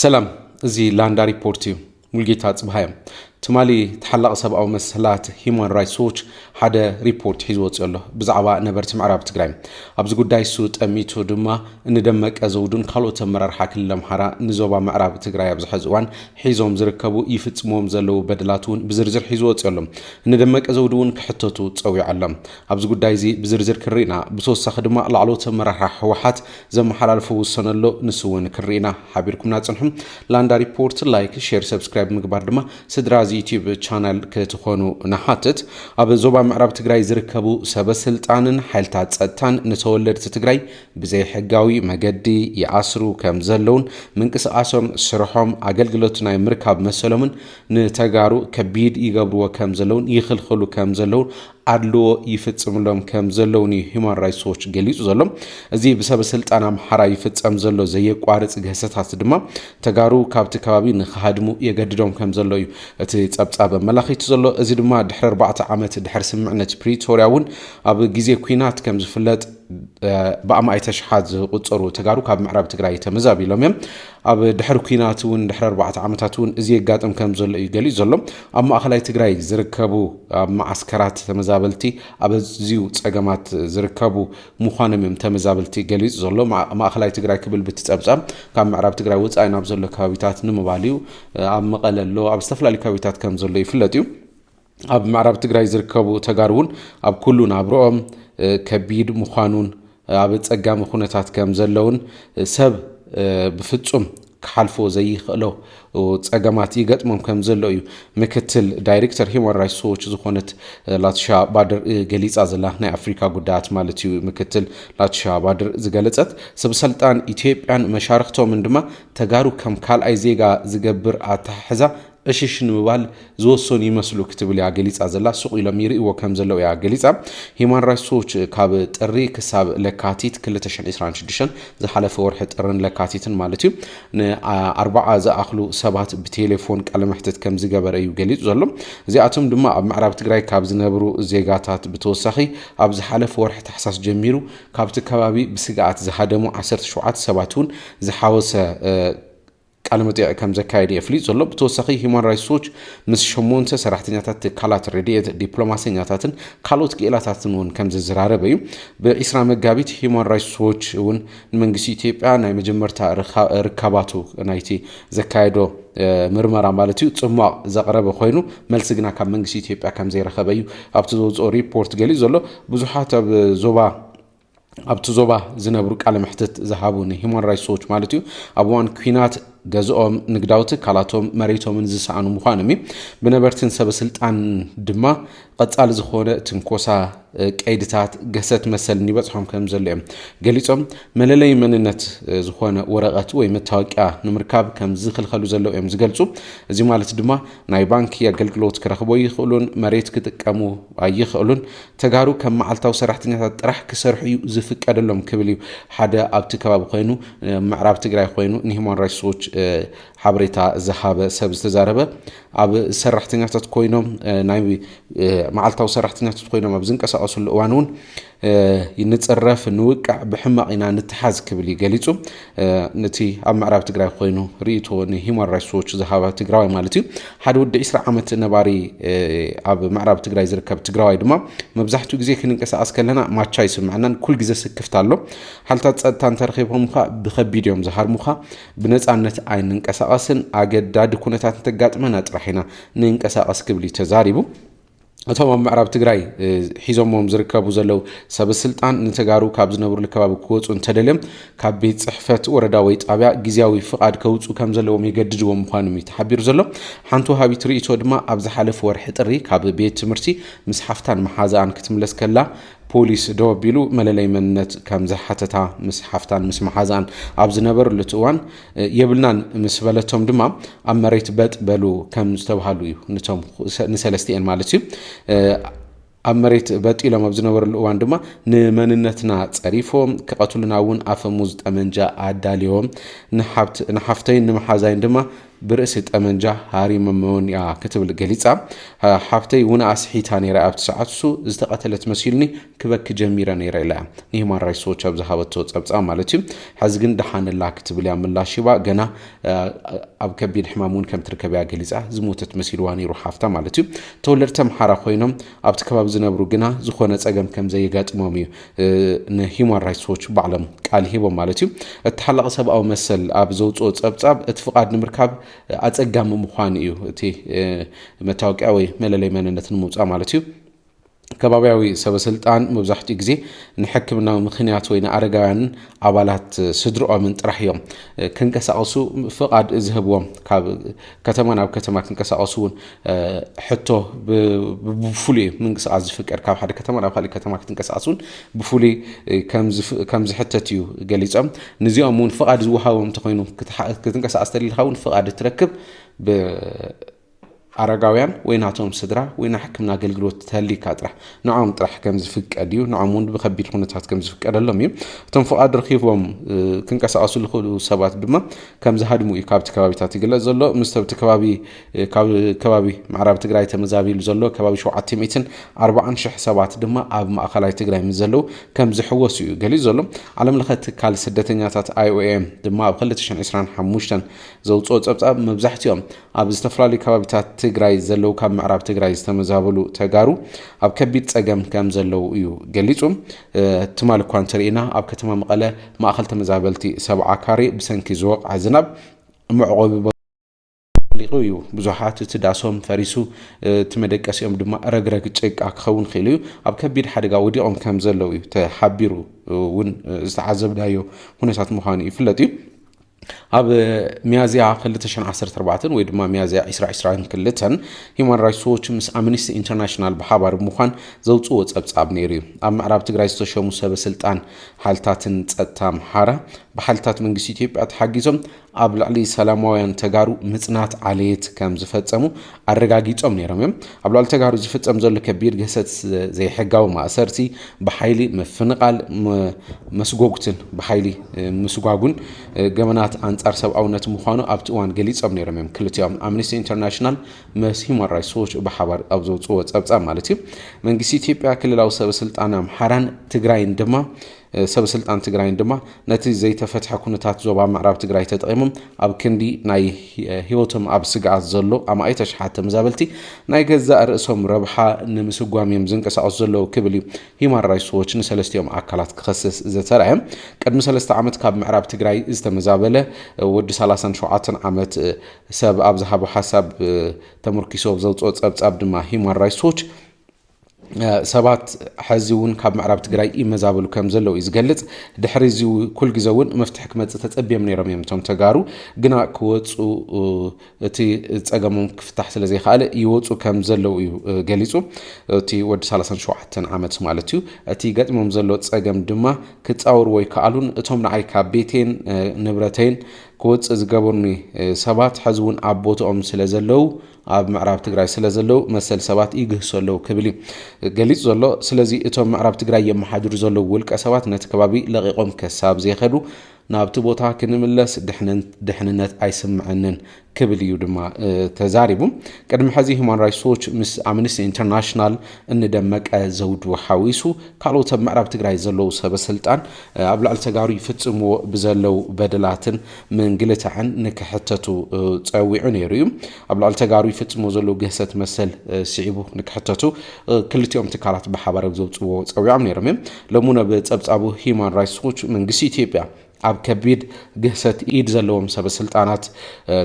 سلام زي لاندا ريبورتيو ملقيتات بهايم تمالي تحلق سبعة مسلات هيومن رايتس ووتش حدا ريبورت حيزوت يالله بزعوا نبرت معرب تقرايم أبز قداي سوت أميتو دما إن دمك أزودون خلو تمرر حكي لمحرا نزوبا معرب تقراي أبز حزوان حيزوم زركبو يفتموم زلو بدلاتون بزرزر حيزوت يالله إن دمك أزودون كحتتو تسوي علم أبز قداي زي بزرزر كرينا بصوص سخدما لعلو تمرر حوحات زم حلال فوسنا له نسون كرينا حبيركم ناتنهم لاندا ريبورت لايك شير سبسكرايب مقبار دما سدرازي يوتيوب channel كتخونو نحاتت أب زوبا معرب تقراي زركبو سبسلطانن حالتات صدتان نتولد تقراي بزي حقاوي مقدي يعصرو كمزلون منكس عصرن سرحهم عقلقلوتنا مركب مسلمن نتقارو كبيد يقبرو كمزلون يخلخلو كمزلون عدلو يفتسم لهم كمزلوني هيومن رايتس ووتش قليل زلهم زي بسبب سلطانا محرا يفتسم زلو زي قوارص جهستات دما تقارو كابت كبابي نخادمو يقددهم كمزلو تصابصاب ملاخيت زلو ازي دما دحر 4 عامات دحر سمعنت بريتورياون اب غيزي كوينات كم زفلت بأما يتشحاد قصرو تقارو كاب معرب تقراي تمزابي لهم اب دحر كويناتون دحر 4 عامتاتون ازي قاطم كم زلو يقلي زلهم اما اخلاي تقراي زركبو معسكرات تمزابلتي اب زيو صقمات زركبو مخانمم تمزابلتي قلي زلو ما اخلاي تقراي كبل بتتصبصام كاب معرب تقراي وصاينا بزلو كابيتات نمباليو اب مقللو اب استفلالي كابيتات كم زلو يفلطيو اب معرب تقراي زركبو تقارون اب كلون ابروم كبيد مخانون اب صقام خونتات كم زلون سب بفصم كحالفو زي خلو وصقامات يغطمم كم زلو مكتل دايركتور هيومن رايتس ووتش زخونت لاتشا بادر غليصا زلا نا افريكا غدات مالتي مكتل لاتشا بادر زغلصت سبسلطان ኢትዮጵያን መሻርክቶም እንደማ ተጋሩ ከም ካልአይ ዜጋ ዝገብር አታሕዛ እሽሽን ምባል ዝወሶን ይመስሉ ክትብል ያ ገሊጻ ዘላ ሱቅ ኢሎም ይርእዎ ከም ዘለው ያ ገሊጻ ሂውማን ራይትስ ዎች ካብ ጥሪ ክሳብ ለካቲት 2026 ዝሓለፈ ወርሕ ጥርን ለካቲትን ማለት እዩ ን40 ዝኣኽሉ ሰባት ብቴሌፎን ቃለ መሕተት ከም ዝገበረ እዩ ገሊጹ ዘሎ እዚኣቶም ድማ ኣብ ምዕራብ ትግራይ ካብ ዝነብሩ ዜጋታት ብተወሳኺ ኣብ ዝሓለፈ ወርሕ ተሓሳስ ጀሚሩ ካብቲ ከባቢ ብስግኣት ዝሃደሙ 17 ሰባቱን ዝሓወሰ ቃለመጥያ ከም ዘካይድ ይፍሊ ዘሎ ብተወሳኺ ሂውማን ራይትስ ዎች ምስ ሸሞንተ ሰራሕተኛታት ካላት ረድኤት ዲፕሎማሲኛታትን ካልኦት ክእላታትን ውን ከም ዝዝራረበ እዩ በኢስራ መጋቢት ሂውማን ራይትስ ዎች ውን መንግስቲ ኢትዮጵያ ናይ መጀመርታ ርካባቱ ናይቲ ዘካይዶ ምርመራ ማለት እዩ ጽማቕ ዘቅረበ ኮይኑ መልስ ግና ካብ መንግስቲ ኢትዮጵያ ከም ዘይረኸበ እዩ ኣብቲ ዝወፅኦ ሪፖርት ገሊጽ ዘሎ ብዙሓት ኣብ ዞባ ዝነብሩ ቃለ መሕተት ዝሃቡን ሂውማን ራይትስ ዎች ማለት እዩ ኣብ ዋን ኩናት ገዝኦም ንግዳውት ካላቶም መሬቶምን ዝሰአኑ ምዃንም ብነበርትን ሰበስልጣን ድማ ቀጻል ዝኾነ ትንኮሳ ቀይድታት ገሰት መሰል ንበጽሖም ከም ዘለም ገሊጾም መለለይ መንነት ዝኾነ ወረቀት ወይ መታወቂያ ንምርካብ ከም ዝኽልኸሉ ዘለው እዮም ዝገልጹ እዚ ማለት ድማ ናይ ባንኪ አገልግሎት ክረኽቦ ይኽእሉን መሬት ክጥቀሙ ኣይኽእሉን ተጋሩ ከም መዓልታዊ ሰራሕተኛታት ጥራሕ ክሰርሑ ዝፍቀደሎም ክብል እዩ ሓደ ኣብቲ ከባቢ ኮይኑ ምዕራብ ትግራይ ኮይኑ ንሂውማን ራይትስ ዎች حبريتا زهابة سبز تزاربة أب سرحتنيات كوينهم ناي معلتاو سرحتنيات كوينهم أبزنك أصل الأوانون ينتصرف نوقع بحماقنا نتحاز كبلي قاليتو نتي أب معراب تقراي كوينو ريتو ني هيومن رايتس ووتش زهابة تقراي مالتي حد ود إسرع عمت نباري أب معراب تقراي زركب تقراي دما مبزحتو جزي كننكس أسكلنا ما تشايس معنا كل جزء سكفتالو حالتات تنترخيبهم بخبيديوم زهار مخا بنصانت عين ننقساقسن አገዳድ ኩነታት ተጋጥመና ጥራሒና ንንቀሳቀስ ክብሊ ተዛሪቡ أتوما معرب تجري حيزمهم زركبوا زلوا سب السلطان نتجارو كاب زنبر الكباب كوت ونتدلم كاب بيت صحفة ورداويت أبيع جزياوي فقاد كوت وكم زلوا ميجددوا مخانمي تحبير زلوا حنتو هابي تري تودما أبز حلف ورحت الري كاب بيت مرتي مسحفتان محازان كتملس كلا بوليس دو بيلو مللي منت كم زحتتا مسحفتان مسمحازان أبز نبر لتوان يبلنان مسبلتهم دما أمريت بيت بلو كم استوهالو نتهم نسلستين مالتي أمريت بات إلى مبزنور الأوان دما نمننتنا تعريفهم كقتلنا ون أفموز أمنجا عداليهم نحفتين نمحازين دما برئس ጠመንጃ ሃሪም መሞንያ ክትብል ገሊጻ ሓፍተይ ውና ኣስሒታ ነይራ ኣብ ተሰዓትሱ ዝተቀተለት መስልኒ ክበክ ጀሚረ ነይራ ኢላ ንሂማን ራይትስ ዎች ኣብ ዝሃበቶ ጸብጻብ ማለት እዩ ሓዚ ግን ደሓንላ ክትብል ያ ምላሽባ ገና ኣብ ከቢድ ሕማሙን ከም ትርከብያ ገሊጻ ዝሞተት መስልዋ ነይሩ ሓፍታ ማለት እዩ ተወለድተ ምሓራ ኮይኖም ኣብቲ ከባቢ ዝነብሩ ግና ዝኾነ ጸገም ከም ዘይጋጥሞም እዩ ንሂማን ራይትስ ዎች ባዕሎም ቃል ሂቦም ማለት እዩ እተሓለቀ ሰብኣዊ መሰል ኣብ ዘውጽኦ ጸብጻብ እቲ ፍቃድ ንምርካብ አጸጋም ምዃን እዩ እቲ መታወቂያ ወይ መለለይ መንነትን ምውጻእ ማለት እዩ ከባቢያዊ ሰበስልጣን መብዛሕትኡ ግዜ ንሕክምናዊ ምኽንያት ወይ ንኣረጋውያን ኣባላት ስድሮኦምን ጥራሕ እዮም ክንቀሳቀሱ ፍቃድ ዝህብዎም ካብ ከተማ ናብ ከተማ ክንቀሳቀሱ ሕቶ ብፍሉይ ምንቅስቃስ ዝፍቀድ ካብ ሓደ ከተማ ናብ ካልእ ከተማ ክትንቀሳቀሱ ብፍሉይ ከም ዝሕተት እዩ ገሊጾም ነዚኦም ፍቃድ ዝወሃቦም ተኮይኑ ክትንቀሳቀስ ተልልኻውን ፍቃድ ትረክብ አረጋውያን ወይናቶም ስድራ ወይና ሕክምና አገልግሎት ተልሊካ ጥራሕ ንዓም ጥራሕ ከም ዝፍቀድ እዩ ንዓም ብከቢድ ኩነታት ከም ዝፍቀደሎም እዩ እቶም ፍቃድ ረኺቦም ክንቀሳቀሱ ዝኽእሉ ሰባት ድማ ከም ዝሃድሙ እዩ ካብቲ ከባቢታት ይግለጽ ዘሎ ምስተብቲ ከባቢ ምዕራብ ትግራይ ተመዛቢሉ ዘሎ ከባቢ 740,000 ሰባት ድማ ኣብ ማእከላይ ትግራይ ምዘለው ከም ዝሕወሱ እዩ ገሊጽ ዘሎ ዓለም ለኸ ትካል ስደተኛታት IOM ድማ ኣብ 2025 ዘውጽኦ ጸብጻብ መብዛሕትኦም ኣብ ዝተፈላለዩ ከባቢታት ትግራይ ዘለው ካብ ምዕራብ ትግራይ ዝተመዛበሉ ተጋሩ ኣብ ከቢድ ጸገም ከም ዘለው እዩ ገሊጹ ትማል እኳ እንተሪኢና ኣብ ከተማ መቐለ ማእከል ተመዛበልቲ 70 ካሬ ብሰንኪ ዝወቅዓ ዝናብ መዕቆቢ ሊቁ እዩ ብዙሓት ትዳሶም ፈሪሱ ትመደቀሲኦም ድማ ረግረግ ጭቃ ክኸውን ኺሉ እዩ ኣብ ከቢድ ሓደጋ ወዲቖም ከም ዘለው እዩ ተሓቢሩ ውን ዝተዓዘብናዮ ሁነታት ምዃኑ ይፍለጥ እዩ ኣብ ሚያዝያ 2014 ወይ ድማ ሚያዝያ 2022 ሂማን ራይትስ ዎች ምስ አምነስቲ ኢንተርናሽናል በሓባር ምዃን ዘውጽኦ ጸብጻብ ነይሩ ኣብ ምዕራብ ትግራይ ዝተሸሙ ሰበስልጣን ሓልታትን ጸጥታ ምሓራ በሓልታት መንግስቲ ኢትዮጵያ ተሓጊዞም ኣብ ልዕሊ ሰላማውያን ተጋሩ ምጽናት ዓለየት ከም ዝፈጸሙ ኣረጋጊጾም ነይሮም እዮም ኣብ ልዕሊ ተጋሩ ዝፍጸም ዘሎ ከቢድ ገሰት ዘይሕጋዊ ማእሰርቲ ብሓይሊ መፍንቃል መስጎጉትን ብሓይሊ ምስጓጉን ገመናት አንጻር ሰብአውነት ምዃኑ ኣብቲ እዋን ገሊጾም ነይሮም እዮም ክልቲኦም አምነስቲ ኢንተርናሽናል ምስ ሂማን ራይትስ ዎች በሓባር ኣብ ዘውጽኦ ጸብጻብ ማለት እዩ መንግስቲ ኢትዮጵያ ክልላዊ ሰበስልጣን አምሓራን ትግራይን ድማ ሰበስልጣን ትግራይን ድማ ነቲ ዘይተፈትሐ ኩነታት ዞባ ምዕራብ ትግራይ ተጠቂሞም ኣብ ክንዲ ናይ ህይወቶም ኣብ ስጋኣት ዘሎ ኣማእይ ተሽሓት ተመዛበልቲ ናይ ገዛእ ርእሶም ረብሓ ንምስጓምዮም ዝንቀሳቀሱ ዘለው ክብል ሂማን ራይትስ ዎች ንሰለስቲኦም ኣካላት ክኸስስ ዘተርአየ ቅድሚ 3 ዓመት ካብ ምዕራብ ትግራይ ዝተመዛበለ ወዲ 37 ዓመት ሰብ ኣብ ዝሃቦ ሓሳብ ተመርኪሶ ዘውጽኦ ጸብጻብ ድማ ሂማን ራይትስ ዎች ሰባት ሕዚውን ካብ ምዕራብ ትግራይ ይመዛበሉ ከም ዘለው ይዝገልጽ ድሕሪ እዚ ኩል ግዜውን መፍትሕ ክመጽእ ተጸብዮም ነይሮም እዮም ቶም ተጋሩ ግና ክወጹ እቲ ጸገሞም ክፍታሕ ስለ ዘይኻለ ይወጹ ከም ዘለው እዩ ገሊጹ እቲ ወዲ 37 ዓመት ማለት እዩ እቲ ገጥሞም ዘሎ ጸገም ድማ ክጻወሩ ወይ ከኣሉን እቶም ንዓይ ካብ ቤቴን ንብረተይን ክወጽእ ዝገበሩኒ ሰባት ሕዚውን ኣብ ቦታኦም ስለ ዘለው ኣብ ምዕራብ ትግራይ ስለ ዘለው መሰል ሰባት ይግህሰለው ክብል ገሊጽ ዘሎ ስለዚ እቶም ምዕራብ ትግራይ የመሓድሩ ዘለው ውልቀ ሰባት ነቲ ከባቢ ለቂቆም ከሳብ ዘይኸዱ ናብቲ ቦታ ክንምለስ ድሕንነት ኣይስምዐንን ክብል እዩ ድማ ተዛሪቡ ቅድሚ ሕዚ ሂማን ራይትስ ዎች ምስ አምነስቲ ኢንተርናሽናል እንደመቀ ዘውዱ ሓዊሱ ካልኦት ኣብ ምዕራብ ትግራይ ዘለው ሰበስልጣን ኣብ ልዕሊ ተጋሩ ይፍጽምዎ ብዘለው በደላትን ምንግልታዕን ንክሕተቱ ጸዊዑ ነይሩ እዩ ኣብ ልዕሊ ተጋሩ ይፍጽምዎ ዘለው ገሰት መሰል ስዒቡ ንክሕተቱ ክልቲኦም ትካላት በሓባር ዘውጽዎ ጸዊዖም ነይሮም እዮም ለሙነ ብጸብጻቡ ሂማን ራይትስ ዎች መንግስቲ ኢትዮጵያ ኣብ ከቢድ ገሰት ኢድ ዘለዎም ሰበስልጣናት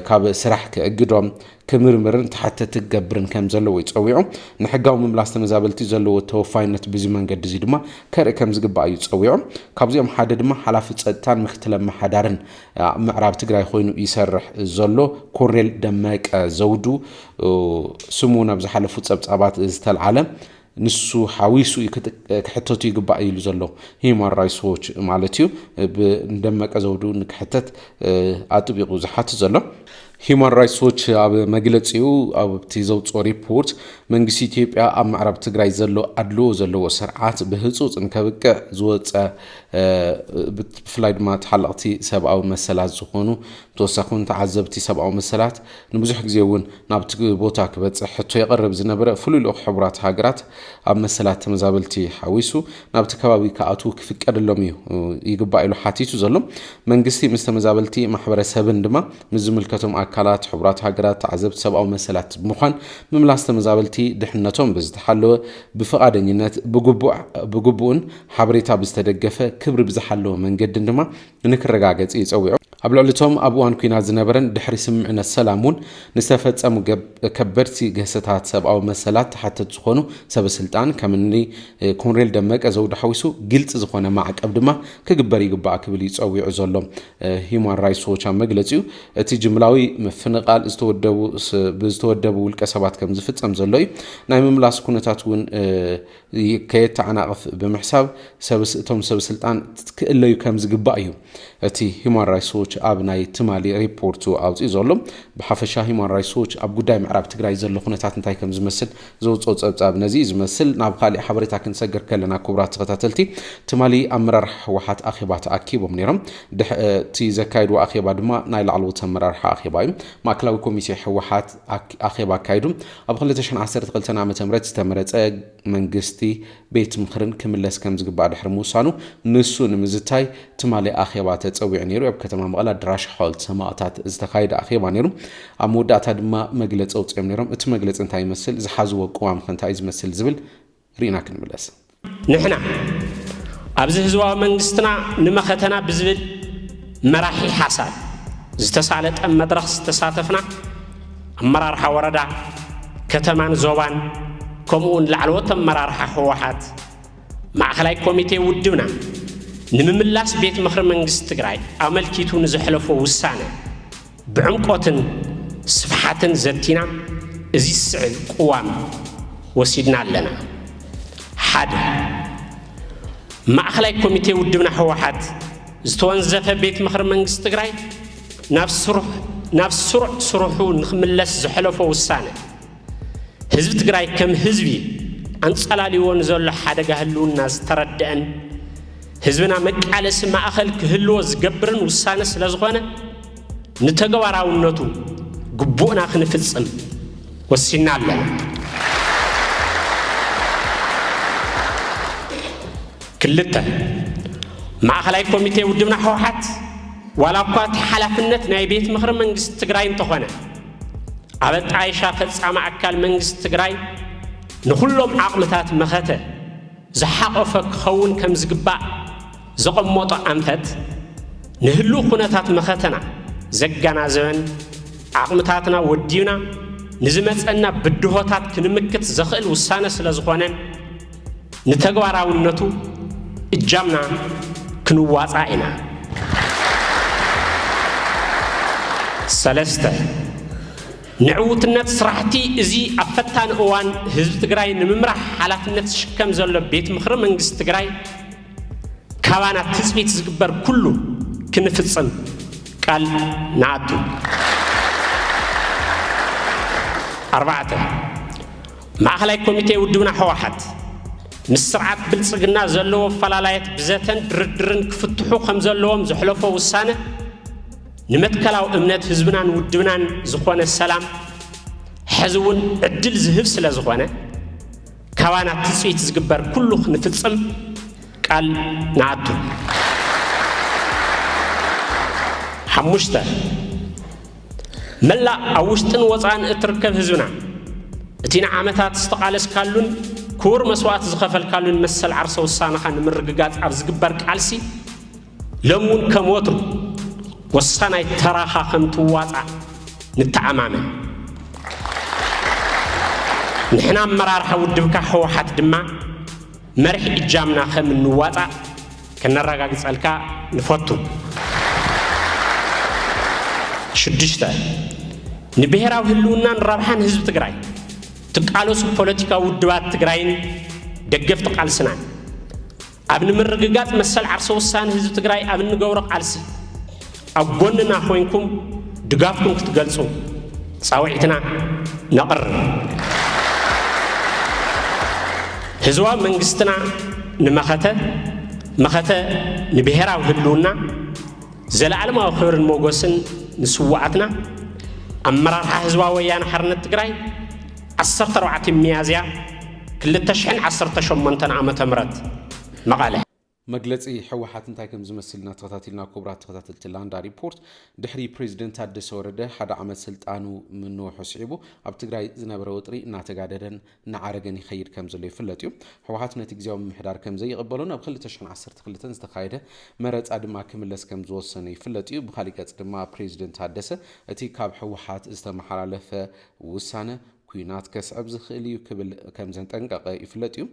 ካብ ስራሕ ክእግዶም ክምርምርን ተሓተት ክገብርን ከም ዘለው ይጸዊዑ ንሕጋዊ ምምላስ ተመዛበልቲ ዘለው ተወፋይነት ብዚ መንገዲ እዚ ድማ ከርኢ ከም ዝግባእ እዩ ጸዊዑ ካብዚኦም ሓደ ድማ ሓላፊ ጸጥታን ምክትል ኣመሓዳርን ምዕራብ ትግራይ ኮይኑ ይሰርሕ ዘሎ ኮርኔል ደመቀ ዘውዱ ስሙ ናብ ዝሓለፉ ጸብጻባት ዝተልዓለ ንሱ ሓዊሱ ክሕተቱ ይግባእ ኢሉ ዘሎ ሂማን ራይትስ ዎች ማለት እዩ ብደመቀ ዘውዱ ንክሕተት ኣጥቢቁ ዝሓትት ዘሎ ሂማን ራይትስ ዎች ኣብ መግለጺኡ ኣብቲ ዘውጽኦ ሪፖርት መንግስቲ ኢትዮጵያ ኣብ ምዕራብ ትግራይ ዘሎ ኣድልዎ ዘለዎ ስርዓት ብህጹጽ ንከብቅዕ ዝወፀ بفلاي ድማ ተሓለቕቲ ሰብኣዊ መሰላት ዝኾኑ ተወሳኹን ተዓዘብቲ ሰብኣዊ መሰላት ንብዙሕ ግዜ እውን ናብቲ ቦታ ክበጽሕ ሕቶ የቕርብ ዝነበረ ፍሉይ ልኡኽ ሕቡራት ሃገራት ኣብ መሰላት ተመዛበልቲ ሓዊሱ ናብቲ ከባቢ ከኣቱ ክፍቀደሎም ይግባእ ኢሉ ሓቲቱ ዘሎ መንግስቲ ምስ ተመዛበልቲ ማሕበረሰብን ድማ ምስ ዝምልከቶም ኣካላት ሕቡራት ሃገራት ተዓዘብቲ ሰብኣዊ መሰላት ምዃን ምምላስ ተመዛበልቲ ድሕነቶም ብዝተሓለወ ብፈቃደኝነት ብግቡእን ሓበሬታ ብዝተደገፈ ክብሪ ብዝሓለወ መንገድን ድማ ንክረጋገጽ ይጸውዑ ኣብ ልዕሊቶም ኣብ እዋን ኩናት ዝነበረን ድሕሪ ስምምዕነት ሰላም እውን ንዝተፈጸሙ ከበድቲ ገሰታት ሰብኣዊ መሰላት ተሓተት ዝኾኑ ሰበስልጣን ከምኒ ኮሎኔል ደመቀ ዘውዱ ሓዊሱ ግልጽ ዝኾነ ማዕቀብ ድማ ክግበር ይግባእ ክብል ይጸውዑ ዘሎ ሂውማን ራይትስ ዎች መግለጺኡ እቲ ጅምላዊ ምፍንቃል ዝተወደቡ ውልቀ ሰባት ከም ዝፍጸም ዘሎ እዩ ናይ ምምላስ ኩነታት እውን ከየተዓናቕፍ ብምሕሳብ እቶም ሰበስልጣን ክእለዩ ከም ዝግባእ እዩ እቲ ሂውማን ራይትስ ዎች ኣብ ናይ ትማሊ ሪፖርቱ ኣውፅኡ ዘሎ ብሓፈሻ ሂውማን ራይትስ ዎች ኣብ ጉዳይ ምዕራብ ትግራይ ዘሎ ኩነታት እንታይ ከም ዝመስል ዘውፅኦ ጸብጻብ ነዚ ዝመስል ናብ ካልእ ሓበሬታ ክንሰገር ከለና ክቡራት ተኸታተልቲ ትማሊ ኣመራርሓ ህወሓት ኣኼባ ተኣኪቦም ነይሮም እቲ ዘካይድዎ ኣኼባ ድማ ናይ ላዕለዎት ኣመራርሓ ኣኼባ እዩ ማእከላዊ ኮሚቴ ህወሓት ኣኼባ ኣካይዱ ኣብ 2012 ዓ.ም ዝተመረፀ መንግስቲ ቤት ምክርን ክምለስ ከም ዝግባእ ድሕሪ ምውሳኑ ንሱ ንምዝታይ ትማሊ ኣኼባ ተጸዊዑ ነይሩ ኣብ ከተማ መቐለ ኣዳራሽ ሓወልቲ ሰማዕታት ዝተካየደ ኣኼባ ነይሩ ኣብ መወዳእታ ድማ መግለፂ ኣውፅኦም ነይሮም እቲ መግለፂ እንታይ ይመስል ዝሓዝዎ ቅዋም እንታይ ዝመስል ዝብል ርኢና ክንምለስ ንሕና ኣብዚ ህዝባዊ መንግስትና ንመኸተና ብዝብል መራሒ ሓሳብ ዝተሳለጠ መድረኽ ዝተሳተፍና ኣመራርሓ ወረዳ ከተማን ዞባን ከምኡውን ላዕለዎት ኣመራርሓ ህወሓት ማእከላይ ኮሚቴ ውድብና ንምምላስ ቤት ምክሪ መንግስቲ ትግራይ ኣመልኪቱ ንዝሕለፎ ውሳነ ብዕምቆትን ስፍሓትን ዘቲና እዚ ስዕል ቅዋም ወሲድና ኣለና ሓደ ማእከላይ ኮሚቴ ውድብና ህወሓት ዝተወንዘፈ ቤት ምክሪ መንግስቲ ትግራይ ናብ ስሩዕ ስሩሑ ንክምለስ ዝሕለፎ ውሳነ ህዝቢ ትግራይ ከም ህዝቢ አንጸላሊዎን ዘሎ ሓደጋ ህልውና ዝተረድአን ህዝብና መቃለስ ማእከል ክህልዎ ዝገብርን ውሳነ ስለዝኾነ ንተግባራውነቱ ግቡእና ክንፍጽም ወሲና ኣለና ክልተ ማእከላይ ኮሚቴ ውድብና ህወሓት ዋላ እኳ ሓላፍነት ናይ ቤት ምክሪ መንግስቲ ትግራይ እንተኾነ ኣብ ጣይሻ ፈጻሚ ኣካል መንግስቲ ትግራይ ንኹሎም ዓቕምታት መኸተ ዝሓቆፈ ክኸውን ከም ዝግባእ ዘቐመጦ ኣንፈት ንህሉ ኩነታት መኸተና ዘገናዘበን ዓቕምታትና ወዲና ንዝመፀና ብድሆታት ክንምክት ዘኽእል ውሳነ ስለ ዝኾነ ንተግባራውነቱ እጃምና ክንዋፃ ኢና ሰለስተ ንዕውትነት ስራሕቲ እዚ ኣብ ፈታኒ እዋን ህዝቢ ትግራይ ንምምራሕ ሓላፍነት ዝሽከም ዘሎ ቤት ምክሪ መንግስቲ ትግራይ ካባና ትፅቢት ዝግበር ኩሉ ክንፍጽም ቃል ንኣቱ ኣርባዕተ ማእከላይ ኮሚቴ ውድብና ህወሓት ምስ ስርዓት ብልጽግና ዘለዎ ፈላላየት ብዘተን ድርድርን ክፍትሑ ከም ዘለዎም ዝሕለፎ ውሳነ ንመትከላው እምነት ህዝብናን ውድብናን ዝኾነ ሰላም ሕዝውን ዕድል ዝህብ ስለ ዝኾነ ካባና ትፅቢት ዝግበር ኩሉ ክንፍጽም ቃል ንኣቱ ሓሙሽተ መላ ኣብ ውሽጥን ወፃእን እትርከብ ህዝብና እቲ ንዓመታት ዝተቃለስካሉን ክቡር መስዋዕት ዝኸፈልካሉን መሰል ዓርሰ ውሳነኻ ንምርግጋጽ ኣብ ዝግበር ቃልሲ ለሙን ከም ወትሩ ወሳናይ ተራኻ ከም ትዋፃእ ንተዓማመን ንሕና ኣመራርሓ ውድብካ ህወሓት ድማ መርሒ እጃምና ከም እንዋፃእ ከነረጋግጸልካ ንፈቱ ሽዱሽተ ንብሔራዊ ህልውናን ረብሓን ህዝቢ ትግራይ ትቃለሱ ፖለቲካዊ ውድባት ትግራይን ደገፍቲ ቃልስናን ኣብ ንምርግጋጽ መሰል ዓርሰ ውሳነ ህዝቢ ትግራይ ኣብ እንገብሮ ቃልሲ ኣብ ጎንና ኮይንኩም ድጋፍኩም ክትገልጹ ጻውዒትና ነቕርብ ህዝባዊ መንግስትና ንመኸተ مخته نبهراو هلونا زلعلم أو خبر الموجسن نسوعتنا أمرار حزب ويان حرنت تجري 14 ميازيا كل تشحن 18 عام تمرت مقاله مجلسي حوحات انتاي كم زمسلنا تغطاتلنا كبرات تغطاتل لاندا ريبورت دحري بريزيدنت عدس ورده حدا عمل سلطانو منو حسعبو اب تግራይ ዝነበረ ወጥሪ እናተጋደደን ናዓረገን ይخير ከም ዘሎ ይፍለጥ እዩ حوحات ነቲ ግዜያዊ ምሕዳር ከም ዘይቀበሉን ኣብ 2012 ዝተካየደ መረፃ ድማ ክምለስ ከም ዝወሰነ ይፍለጥ እዩ ብኻሊእ ገጽ ድማ ፕሬዚደንት አደሰ እቲ ካብ حوحات ዝተመሓላለፈ ውሳነ ኩናት ከስዕብ ዝኽእል እዩ ክብል ከም ዘንጠንቀቀ ይፍለጥ እዩ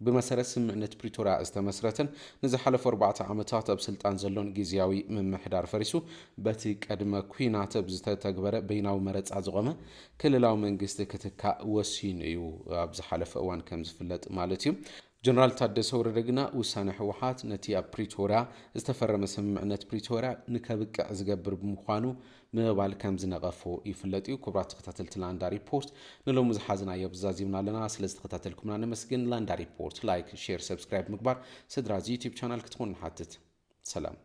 بمسارة سمعنة بريتوريا استمسرتن نزحلف 4 عامات اب سلطان زلون غيزياوي ممحدار فريسو باتي قدما كوينات بزتتغبره بيناو مرص ازقمه كللاو منغست كتكا وسين ايو ابزحلف اوان كم زفلط مالتي جنرال تادس وردغنا وسانه حوحات نتي بريتوريا استفرم سمعنة بريتوريا نكبق زغبر بمخانو مبال كم زنقفو يفلطيو كبرات تختاتلت لاندا ريبورت نلو مزحازنا يبزازيمنا لنا سلست تختاتلكمنا نمسكن لاندا ريبورت لايك شير سبسكرايب مقبار سدراز يوتيوب channel كتكون حاتت سلام